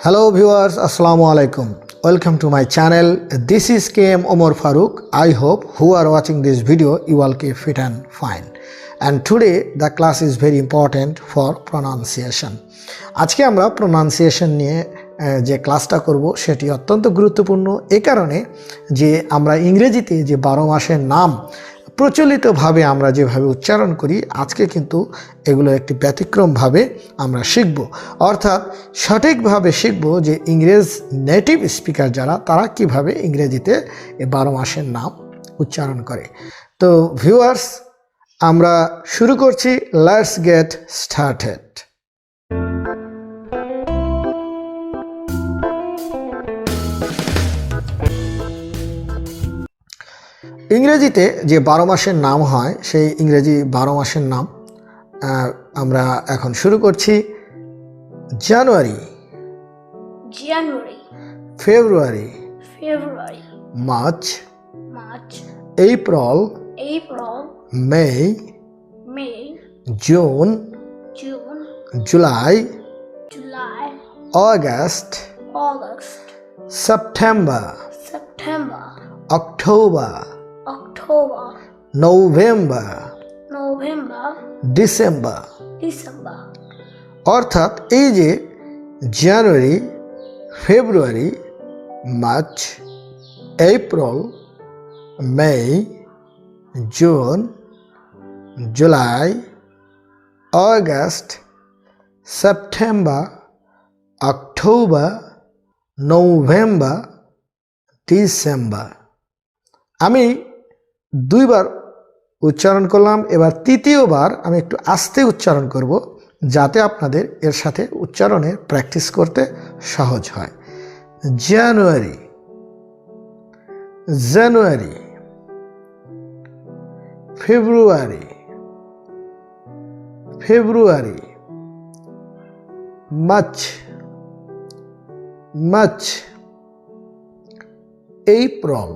Hello viewers, Assalamu alaikum. Welcome to my channel. This is KM Omar Faruk. I hope who are watching this video you all keep fit and fine. And today the class is very important for pronunciation. আজকে আমরা pronunciation নিয়ে যে ক্লাসটা করব সেটি অত্যন্ত গুরুত্বপূর্ণ এই কারণে যে আমরা ইংরেজিতে যে 12 মাসের নাম প্রচলিতভাবে আমরা যেভাবে উচ্চারণ করি আজকে কিন্তু এগুলো একটি ব্যতিক্রমভাবে আমরা শিখব অর্থাৎ সঠিকভাবে শিখব যে ইংরেজ নেটিভ স্পিকার যারা তারা কিভাবে ইংরেজিতে এই 12 মাসের নাম উচ্চারণ করে তো ভিউয়ার্স আমরা শুরু করছি লেটস গেট স্টার্টেড ইংরেজিতে যে 12 মাসের নাম হয় সেই ইংরেজি 12 মাসের নাম আমরা এখন শুরু করছি January February March April May June July August September October November, December অর্থাৎ এই যে January February March April May June July August September October November December আমি দুইবার উচ্চারণ করলাম এবার তৃতীয়বার আমি একটু আস্তে উচ্চারণ করব যাতে আপনাদের এর সাথে উচ্চারণের প্র্যাকটিস করতে সহজ হয় January January February February March March April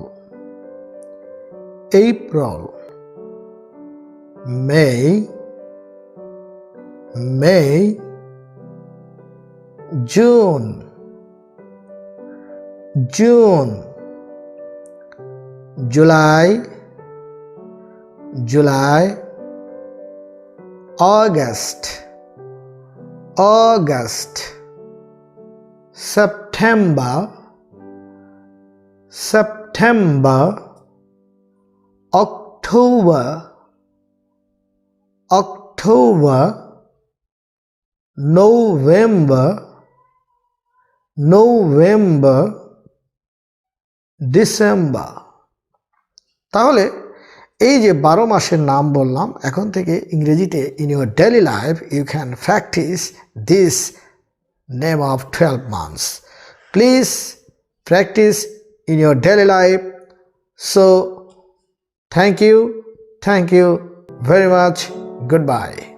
April, May, June, July, August, September, October, November, December তাহলে এই যে 12 মাসের নাম বললাম এখন থেকে ইংরেজিতে in your daily life you can practice this name of 12 months. Please practice in your daily life. So thank you very much. Goodbye.